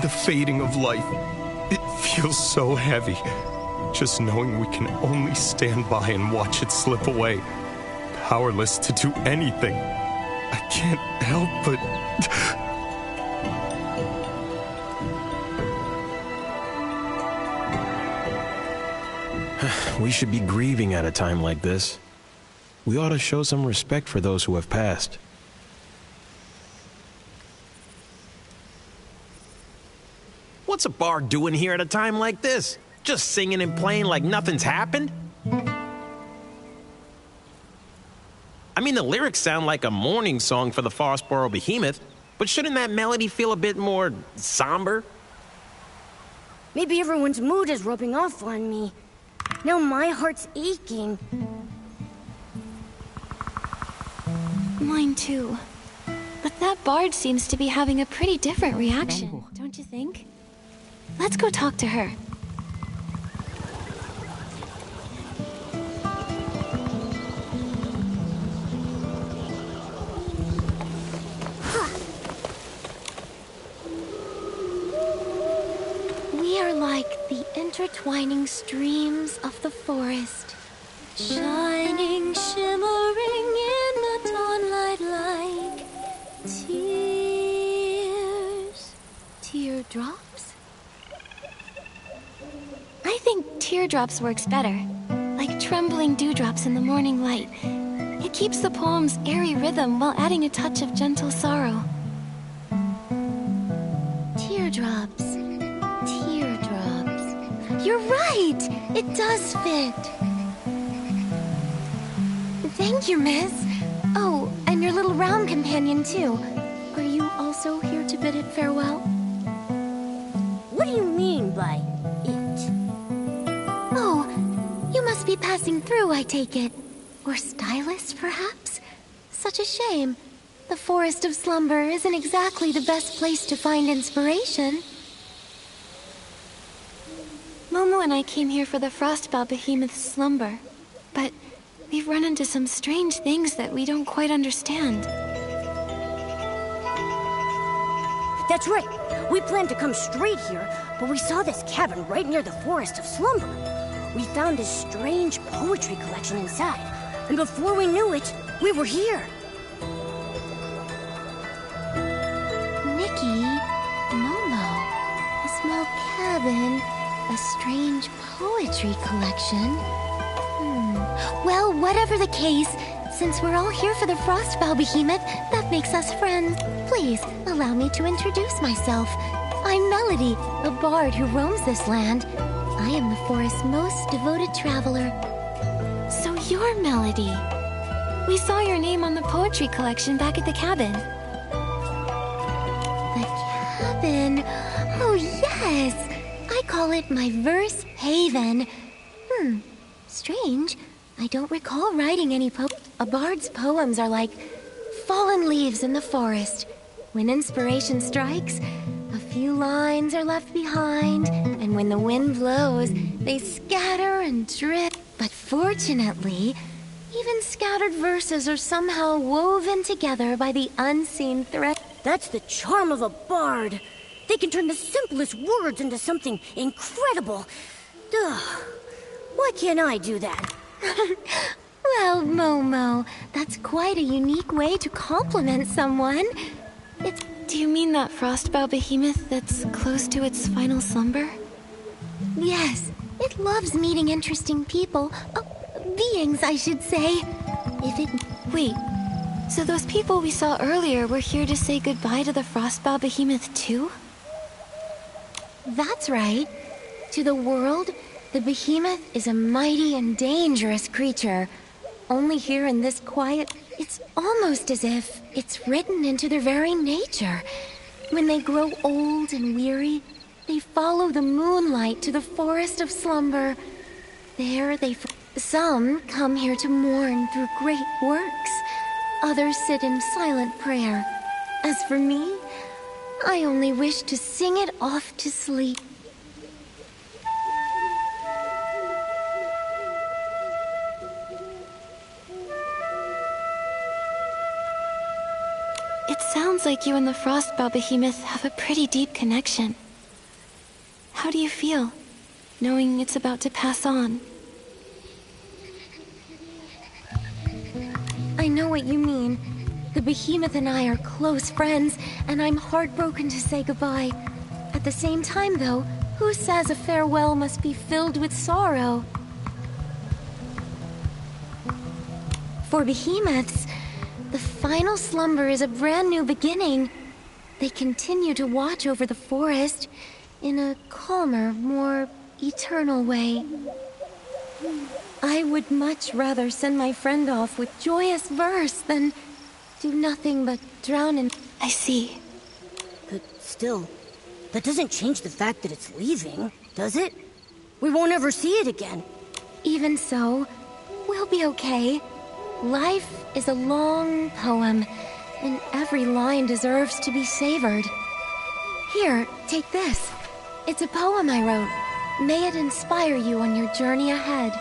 the fading of life. It feels so heavy, just knowing we can only stand by and watch it slip away, powerless to do anything. I can't help but... We should be grieving at a time like this. We ought to show some respect for those who have passed. What's a bard doing here at a time like this? Just singing and playing like nothing's happened? I mean, the lyrics sound like a mourning song for the Frostboro behemoth, but shouldn't that melody feel a bit more somber? Maybe everyone's mood is rubbing off on me. Now my heart's aching. Mine too. But that bard seems to be having a pretty different reaction, don't you think? Let's go talk to her. We are like the intertwining streams of the forest, shining, shimmering in the dawnlight like tears. Teardrops? I think teardrops works better, like trembling dewdrops in the morning light. It keeps the poem's airy rhythm while adding a touch of gentle sorrow. Teardrops. Teardrops. You're right! It does fit. Thank you, miss. Oh, and your little round companion, too. Are you also here to bid it farewell? What do you mean by it? Oh, you must be passing through, I take it. Or stylist, perhaps? Such a shame. The Forest of Slumber isn't exactly the best place to find inspiration. Momo and I came here for the Frostbow Behemoth's slumber, but we've run into some strange things that we don't quite understand. That's right. We planned to come straight here, but we saw this cabin right near the Forest of Slumber. We found this strange poetry collection inside, and before we knew it, we were here. Nikki, Momo, a small cabin, a strange poetry collection. Well, whatever the case, since we're all here for the Frostbow Behemoth, that makes us friends. Please, allow me to introduce myself. I'm Melody, a bard who roams this land. I am the forest's most devoted traveler. So you're Melody. We saw your name on the poetry collection back at the cabin. The cabin? Oh, yes! I call it my verse haven. Strange. I don't recall writing any A bard's poems are like fallen leaves in the forest. When inspiration strikes, a few lines are left behind, and when the wind blows, they scatter and drift. But fortunately, even scattered verses are somehow woven together by the unseen thread. That's the charm of a bard. They can turn the simplest words into something incredible. Duh. Why can't I do that? Well, Momo, that's quite a unique way to compliment someone. Do you mean that Frostbow Behemoth that's close to its final slumber? Yes, it loves meeting interesting people. Beings, I should say. Wait, so those people we saw earlier were here to say goodbye to the Frostbow Behemoth too? That's right. To the world, the behemoth is a mighty and dangerous creature. Only here in this quiet, it's almost as if it's written into their very nature. When they grow old and weary, they follow the moonlight to the Forest of Slumber. There some come here to mourn through great works. Others sit in silent prayer. As for me, I only wish to sing it off to sleep. It sounds like you and the Frostbow Behemoth have a pretty deep connection. How do you feel, knowing it's about to pass on? I know what you mean. The behemoth and I are close friends, and I'm heartbroken to say goodbye. At the same time, though, who says a farewell must be filled with sorrow? For behemoths, the final slumber is a brand new beginning. They continue to watch over the forest in a calmer, more eternal way. I would much rather send my friend off with joyous verse than do nothing but drown in... I see. But still, that doesn't change the fact that it's leaving, does it? We won't ever see it again. Even so, we'll be okay. Life is a long poem, and every line deserves to be savored. Here, take this. It's a poem I wrote. May it inspire you on your journey ahead.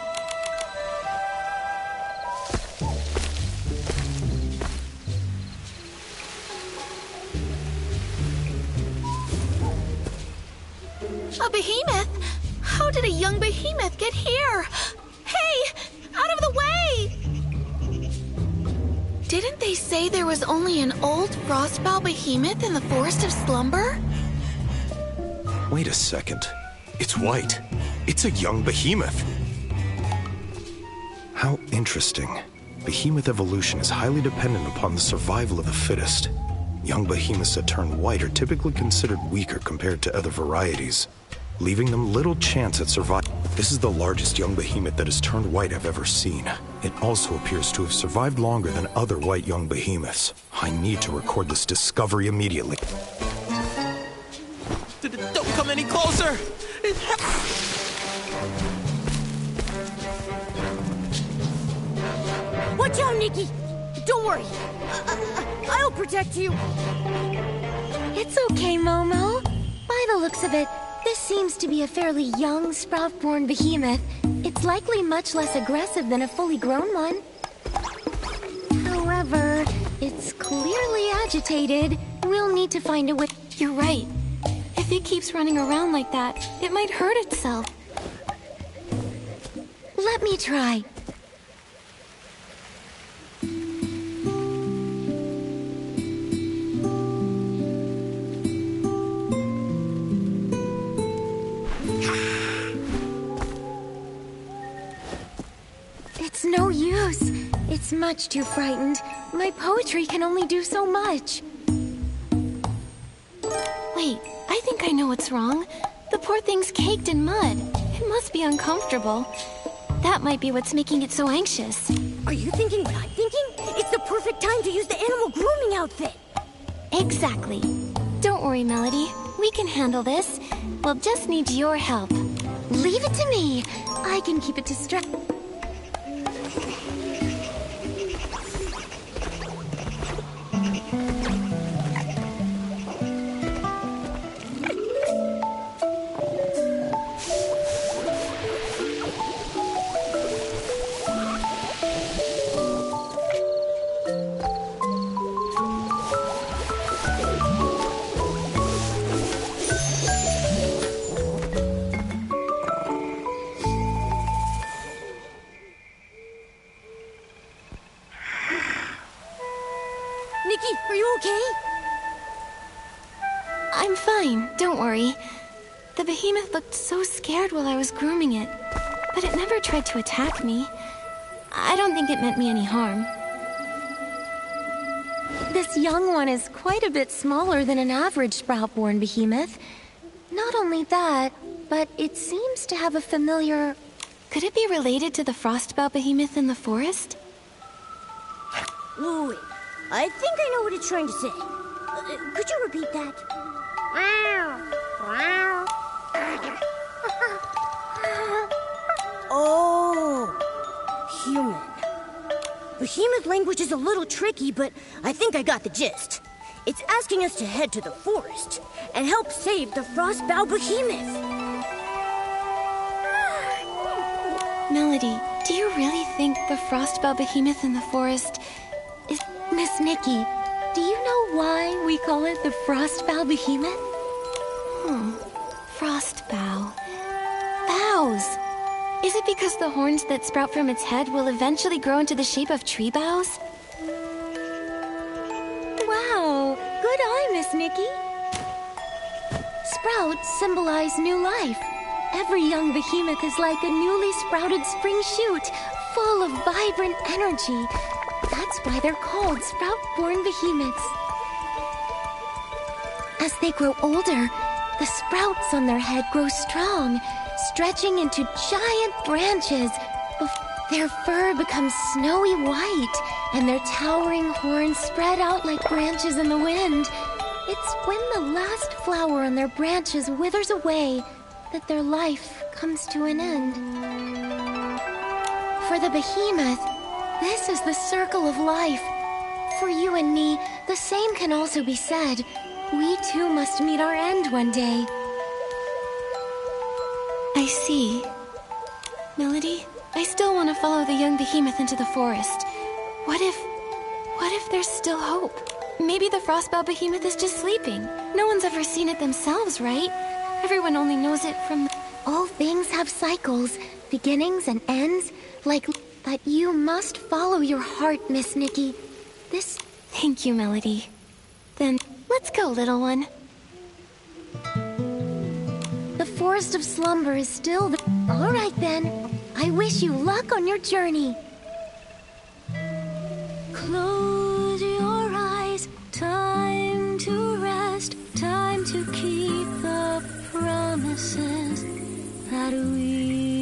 A behemoth? How did a young behemoth get here? Hey! Out of the way! Didn't they say there was only an old frostbow behemoth in the Forest of Slumber? Wait a second. It's white. It's a young behemoth. How interesting. Behemoth evolution is highly dependent upon the survival of the fittest. Young behemoths that turn white are typically considered weaker compared to other varieties, leaving them little chance at survival. This is the largest young behemoth that has turned white I've ever seen. It also appears to have survived longer than other white young behemoths. I need to record this discovery immediately. Don't come any closer! Watch out, Nikki! Don't worry. I'll protect you. It's okay, Momo. By the looks of it, this seems to be a fairly young, sprout-born behemoth. It's likely much less aggressive than a fully grown one. However, it's clearly agitated. We'll need to find a way... You're right. If it keeps running around like that, it might hurt itself. Let me try. It's no use. It's much too frightened. My poetry can only do so much. Wait, I think I know what's wrong. The poor thing's caked in mud. It must be uncomfortable. That might be what's making it so anxious. Are you thinking what I'm thinking? It's the perfect time to use the animal grooming outfit. Exactly. Don't worry, Melody. We can handle this. We'll just need your help. Leave it to me. I can keep it distracted. Nikki, are you okay? I'm fine, don't worry. The behemoth looked so scared while I was grooming it, but it never tried to attack me. I don't think it meant me any harm. This young one is quite a bit smaller than an average sprout-born behemoth. Not only that, but it seems to have a familiar... Could it be related to the frostbow behemoth in the forest? Wait. I think I know what it's trying to say. Could you repeat that? Oh, human. Behemoth language is a little tricky, but I think I got the gist. It's asking us to head to the forest and help save the frostbow behemoth. Melody, do you really think the frostbow behemoth in the forest is... Miss Nikki, do you know why we call it the frostbow behemoth? frost bough. Boughs! Is it because the horns that sprout from its head will eventually grow into the shape of tree boughs? Wow! Good eye, Miss Nikki. Sprouts symbolize new life. Every young behemoth is like a newly sprouted spring shoot, full of vibrant energy. That's why they're called sprout-born behemoths. As they grow older, the sprouts on their head grow strong, stretching into giant branches. Their fur becomes snowy white, and their towering horns spread out like branches in the wind. It's when the last flower on their branches withers away that their life comes to an end. For the behemoth, this is the circle of life. For you and me, the same can also be said. We too must meet our end one day. I see. Melody, I still want to follow the young behemoth into the forest. What if there's still hope? Maybe the frostbow behemoth is just sleeping. No one's ever seen it themselves, right? Everyone only knows it from... All things have cycles, beginnings and ends, like that. You must follow your heart, Miss Nikki. Thank you, Melody. Then, let's go, little one. The Forest of Slumber is still the... All right, then. I wish you luck on your journey. Close your eyes. Time to rest. Time to keep the promises that we made.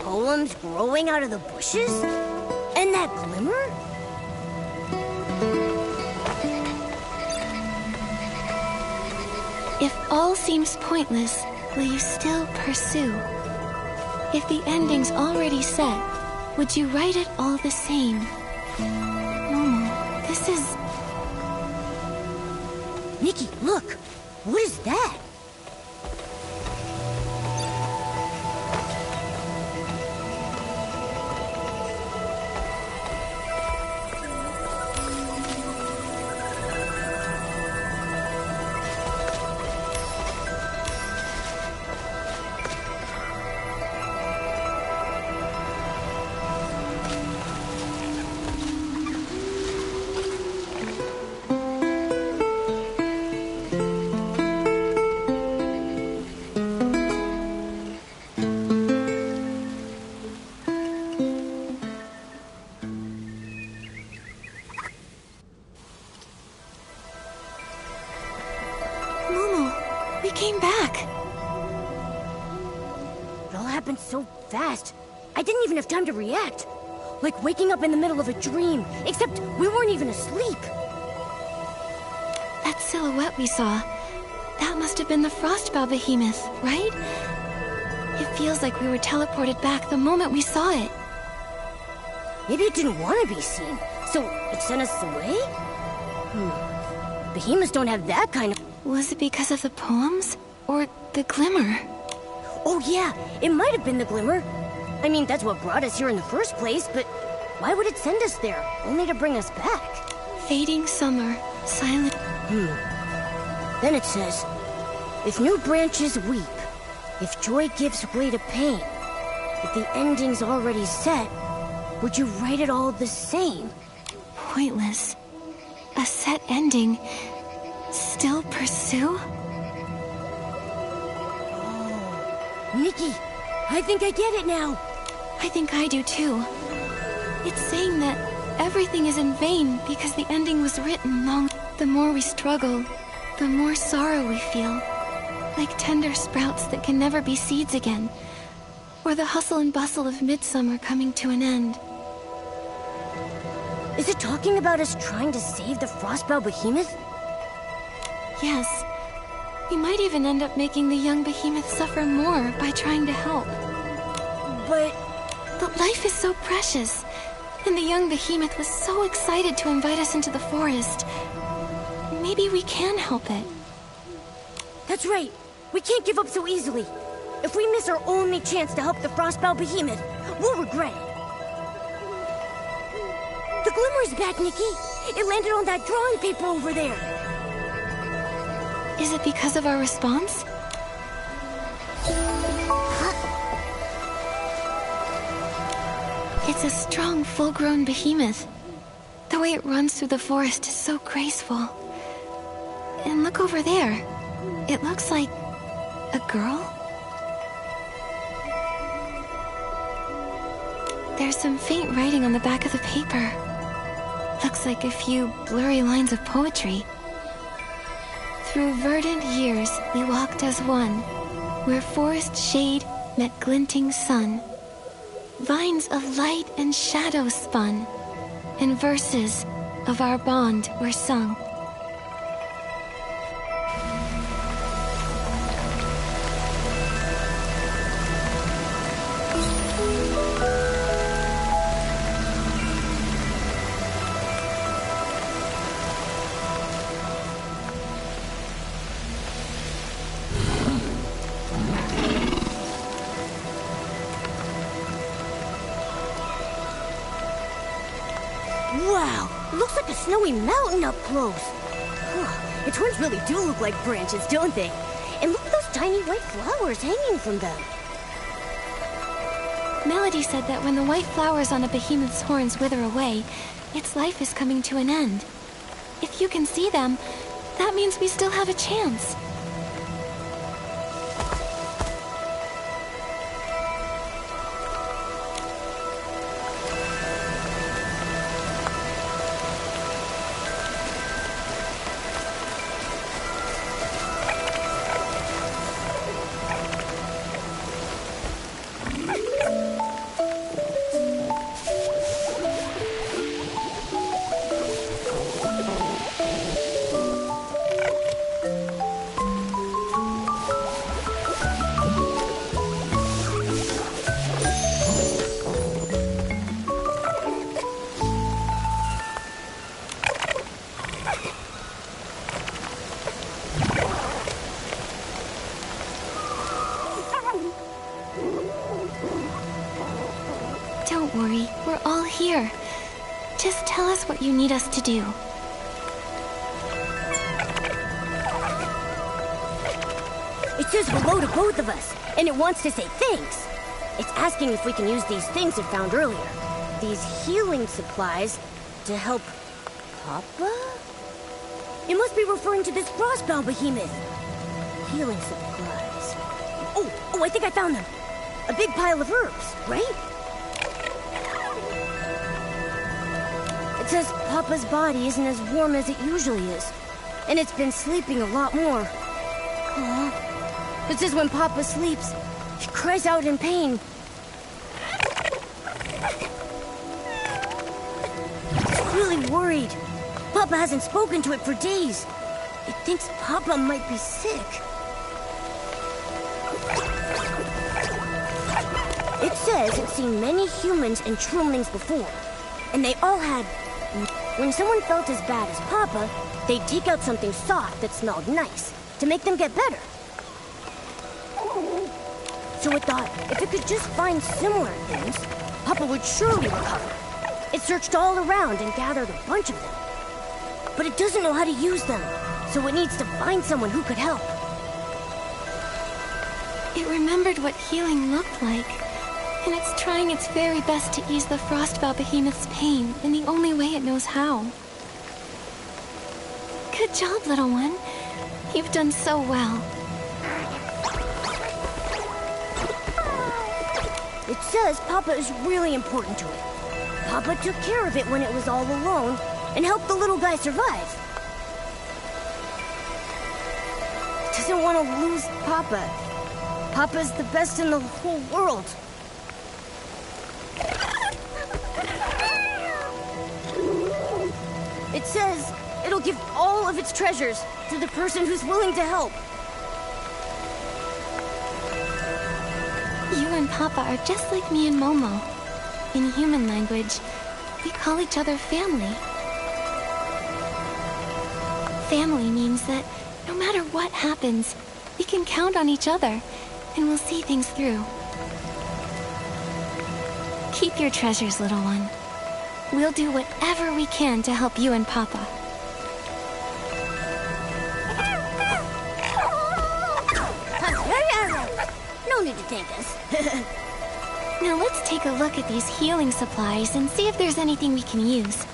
Poems growing out of the bushes? And that glimmer? If all seems pointless, will you still pursue? If the ending's already set, would you write it all the same? Momo, this is... Nikki, look! What is that? So fast. I didn't even have time to react. Like waking up in the middle of a dream, except we weren't even asleep. That silhouette we saw, That must have been the Frostbow behemoth, right? It feels like we were teleported back the moment we saw it. Maybe it didn't want to be seen, so it sent us away? Behemoths don't have that kind of... Was it because of the poems? Or the glimmer? Oh yeah, it might have been the glimmer. I mean, that's what brought us here in the first place, but why would it send us there, only to bring us back? Fading summer, silent... Then it says, if new branches weep, if joy gives way to pain, if the ending's already set, would you write it all the same? Pointless. A set ending. Still pursue? Nikki, I think I get it now. I think I do too. It's saying that everything is in vain because the ending was written long... The more we struggle, the more sorrow we feel. Like tender sprouts that can never be seeds again. Or the hustle and bustle of midsummer coming to an end. Is it talking about us trying to save the Frostbow behemoth? Yes. We might even end up making the young behemoth suffer more by trying to help. But life is so precious. And the young behemoth was so excited to invite us into the forest. Maybe we can help it. That's right. We can't give up so easily. If we miss our only chance to help the Frostbow behemoth, we'll regret it. The glimmer's back, Nikki. It landed on that drawing paper over there. Is it because of our response? It's a strong, full-grown behemoth. The way it runs through the forest is so graceful. And look over there. It looks like a girl? There's some faint writing on the back of the paper. Looks like a few blurry lines of poetry. Through verdant years we walked as one, where forest shade met glinting sun. Vines of light and shadow spun, and verses of our bond were sung. Wow, it looks like a snowy mountain up close. Its horns really do look like branches, don't they? And look at those tiny white flowers hanging from them. Melody said that when the white flowers on a behemoth's horns wither away, its life is coming to an end. If you can see them, that means we still have a chance. Don't worry, we're all here. Just tell us what you need us to do. It says hello to both of us, and it wants to say thanks. It's asking if we can use these things it found earlier. These healing supplies to help Papa? It must be referring to this Frostbow behemoth. Healing supplies. Oh, I think I found them. A big pile of herbs, right? It says Papa's body isn't as warm as it usually is, and it's been sleeping a lot more. It says when Papa sleeps, he cries out in pain. He's really worried. Papa hasn't spoken to it for days. It thinks Papa might be sick. It says it's seen many humans and trillings before, and they all had... When someone felt as bad as Papa, they'd take out something soft that smelled nice to make them get better. So it thought if it could just find similar things, Papa would surely recover. It searched all around and gathered a bunch of them. But it doesn't know how to use them, so it needs to find someone who could help. It remembered what healing looked like, and it's trying its very best to ease the Frostbow Behemoth's pain in the only way it knows how. Good job, little one. You've done so well. It says Papa is really important to it. Papa took care of it when it was all alone and helped the little guy survive. It doesn't want to lose Papa. Papa's the best in the whole world. It says it'll give all of its treasures to the person who's willing to help. You and Papa are just like me and Momo. In human language, we call each other family. Family means that no matter what happens, we can count on each other, and we'll see things through. Keep your treasures, little one. We'll do whatever we can to help you and Papa. No need to thank us. Now let's take a look at these healing supplies and see if there's anything we can use.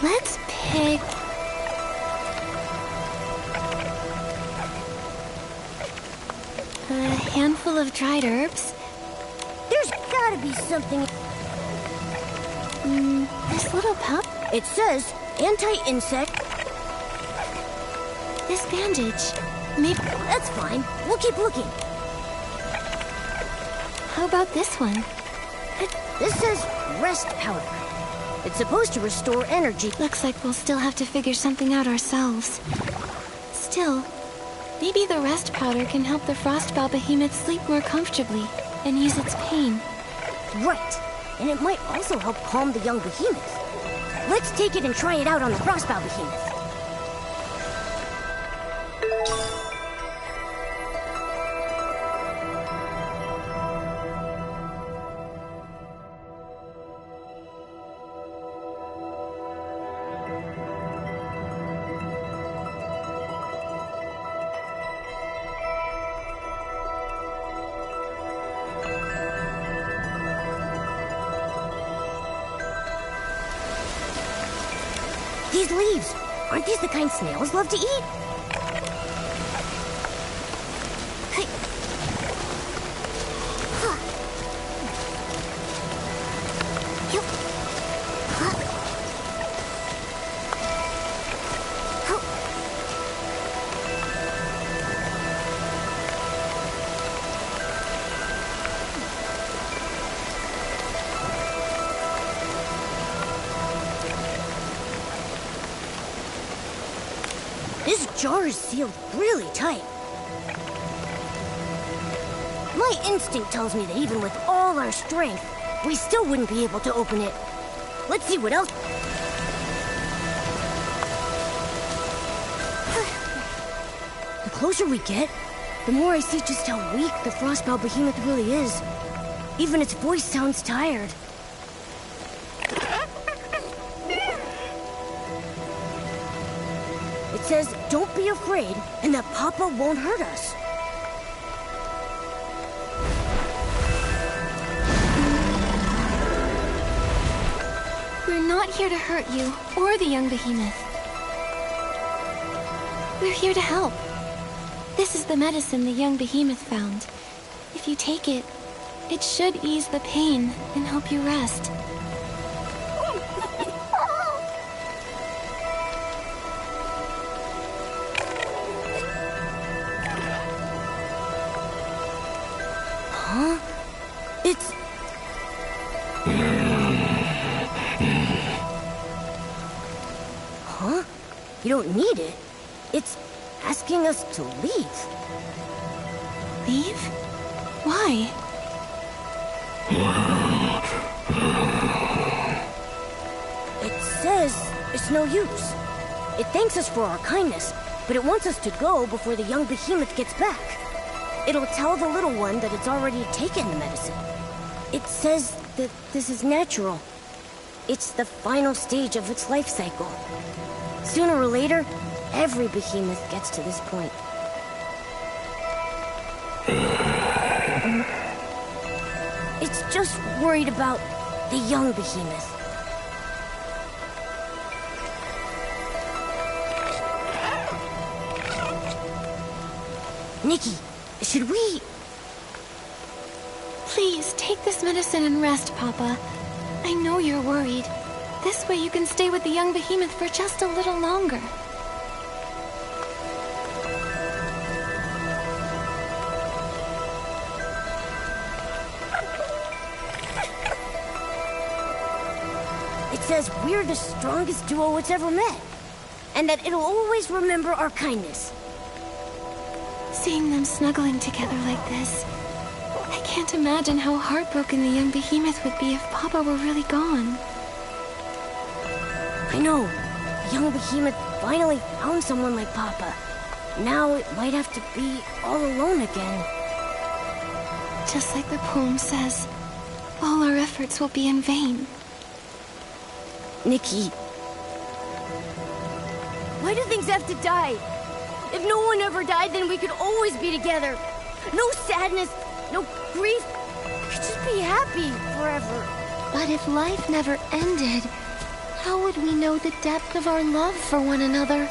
Let's pick... a handful of dried herbs. There's gotta be something... This little pup? It says anti-insect. This bandage. Maybe... That's fine. We'll keep looking. How about this one? This says rest powder. It's supposed to restore energy. Looks like we'll still have to figure something out ourselves. Still, maybe the rest powder can help the Frostbow Behemoth sleep more comfortably and ease its pain. Right. And it might also help calm the young behemoth. Let's take it and try it out on the Frostbow Behemoth. These leaves, aren't these the kind snails love to eat? Hey. Huh. Yup. Huh. Huh. This jar is sealed really tight. My instinct tells me that even with all our strength, we still wouldn't be able to open it. Let's see what else. The closer we get, the more I see just how weak the frostbound behemoth really is. Even its voice sounds tired. It says, don't be afraid, and that Papa won't hurt us. We're not here to hurt you, or the young behemoth. We're here to help. This is the medicine the young behemoth found. If you take it, it should ease the pain and help you rest. Huh? It's... Huh? You don't need it. It's asking us to leave. Leave? Why? It says it's no use. It thanks us for our kindness, but it wants us to go before the young behemoth gets back. It'll tell the little one that it's already taken the medicine. It says that this is natural. It's the final stage of its life cycle. Sooner or later, every behemoth gets to this point. It's just worried about the young behemoth. Nikki, should we... Please, take this medicine and rest, Papa. I know you're worried. This way you can stay with the young behemoth for just a little longer. It says we're the strongest duo it's ever met. And that it'll always remember our kindness. Seeing them snuggling together like this, I can't imagine how heartbroken the young behemoth would be if Papa were really gone. I know. The young behemoth finally found someone like Papa. Now it might have to be all alone again. Just like the poem says, all our efforts will be in vain. Nikki. Why do things have to die? If no one ever died, then we could always be together. No sadness, no grief. We could just be happy forever. But if life never ended, how would we know the depth of our love for one another?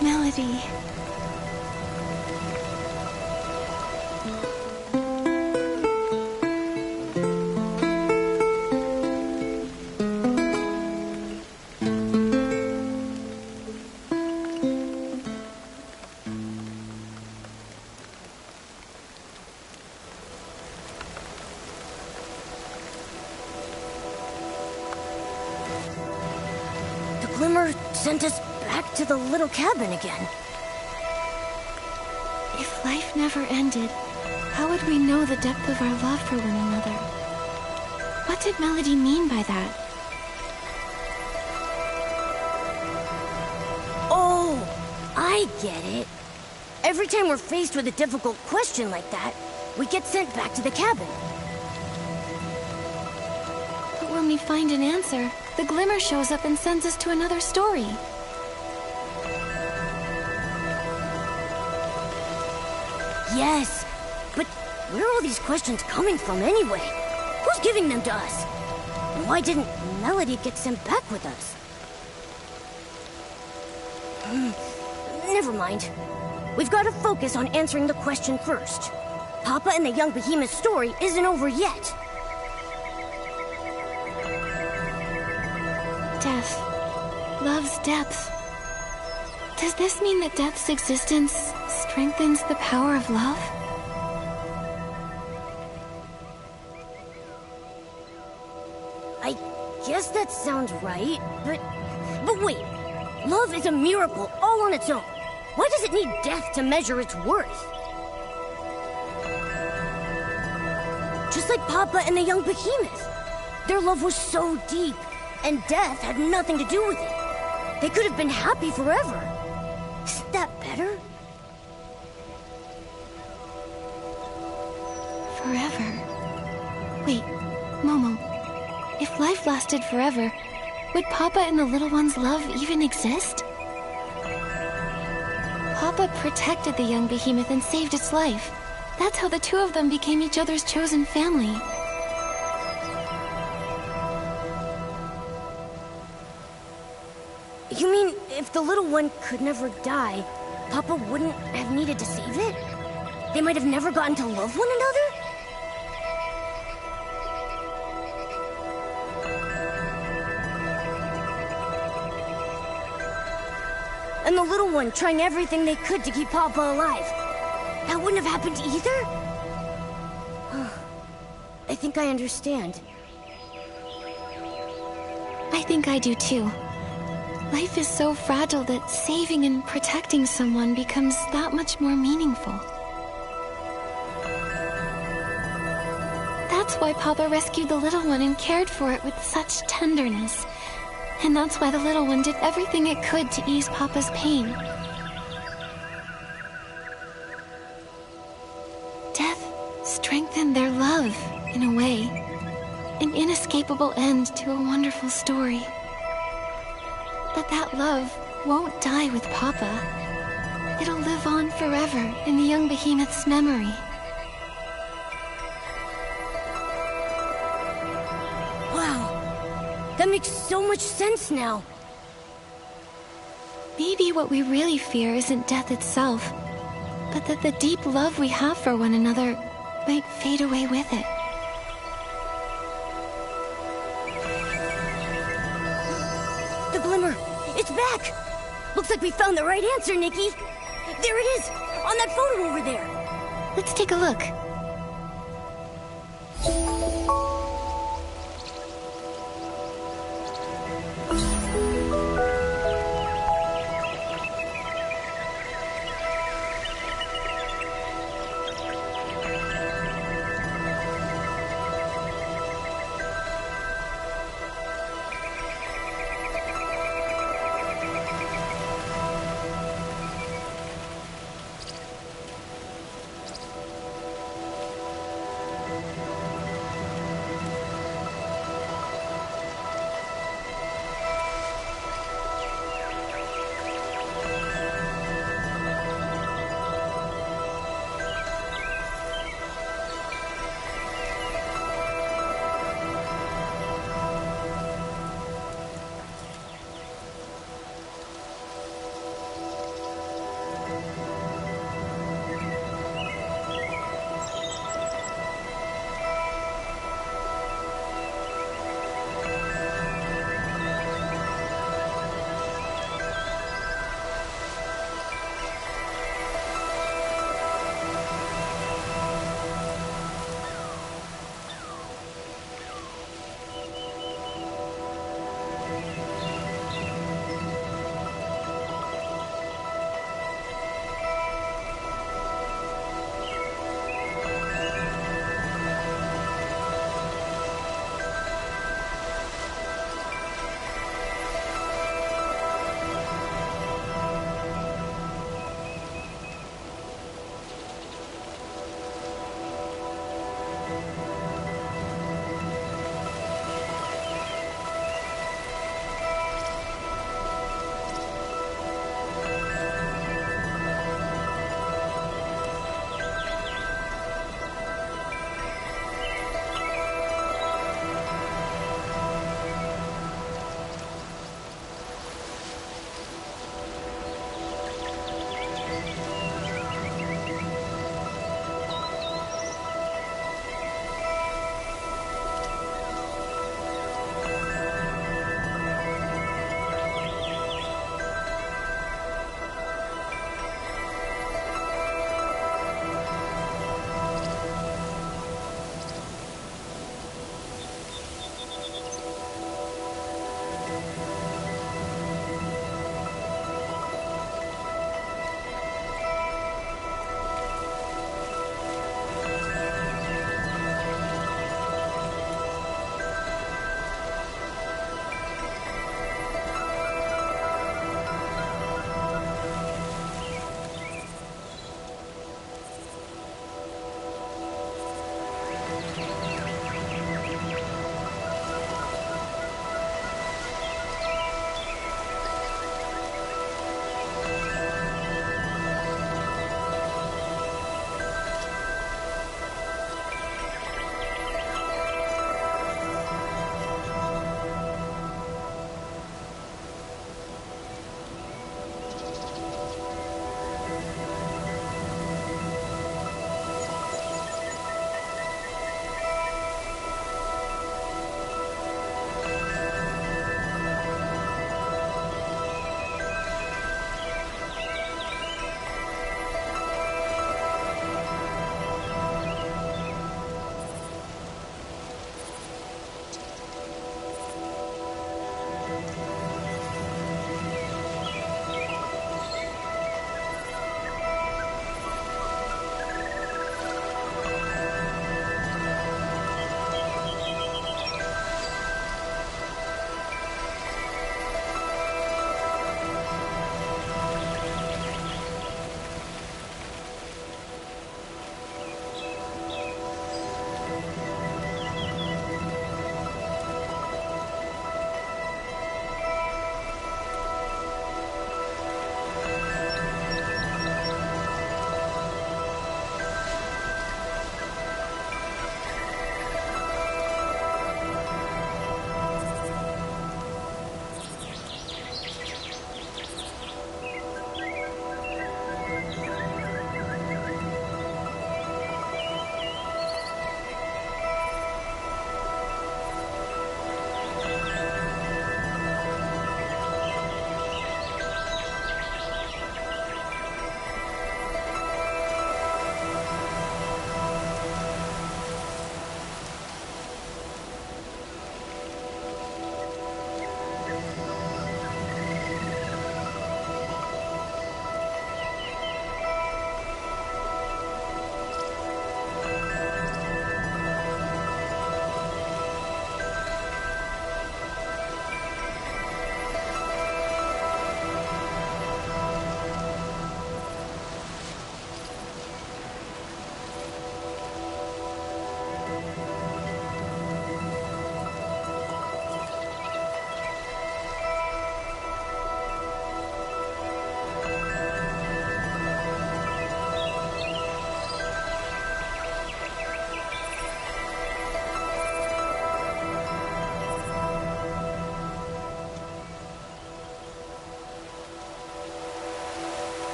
Melody. Glimmer sent us back to the little cabin again. If life never ended, how would we know the depth of our love for one another? What did Melody mean by that? Oh, I get it. Every time we're faced with a difficult question like that, we get sent back to the cabin. But when we find an answer, the Glimmer shows up and sends us to another story. Yes, but where are all these questions coming from anyway? Who's giving them to us? And why didn't Melody get sent back with us? Never mind. We've got to focus on answering the question first. Papa and the young behemoth story isn't over yet. Death loves depth. Does this mean that death's existence strengthens the power of love? I guess that sounds right, but wait. Love is a miracle all on its own. Why does it need death to measure its worth? Just like Papa and the young behemoth. Their love was so deep, and death had nothing to do with it. They could have been happy forever. Isn't that better? Forever. Wait, Momo. If life lasted forever, would Papa and the little one's love even exist? Papa protected the young behemoth and saved its life. That's how the two of them became each other's chosen family. You mean if the little one could never die, Papa wouldn't have needed to save it? They might have never gotten to love one another? And the little one trying everything they could to keep Papa alive. That wouldn't have happened either? I think I understand. I think I do too. Life is so fragile that saving and protecting someone becomes that much more meaningful. That's why Papa rescued the little one and cared for it with such tenderness. And that's why the little one did everything it could to ease Papa's pain. Death strengthened their love, in a way. An inescapable end to a wonderful story. But that love won't die with Papa. It'll live on forever in the young behemoth's memory. That makes so much sense now. Maybe what we really fear isn't death itself, but that the deep love we have for one another might fade away with it. The glimmer! It's back! Looks like we found the right answer, Nikki! There it is! On that photo over there! Let's take a look.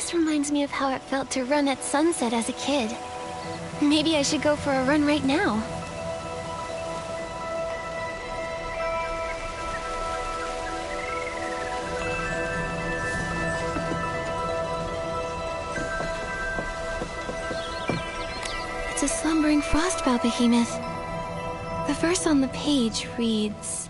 This reminds me of how it felt to run at sunset as a kid. Maybe I should go for a run right now. It's a slumbering frostbow behemoth. The verse on the page reads,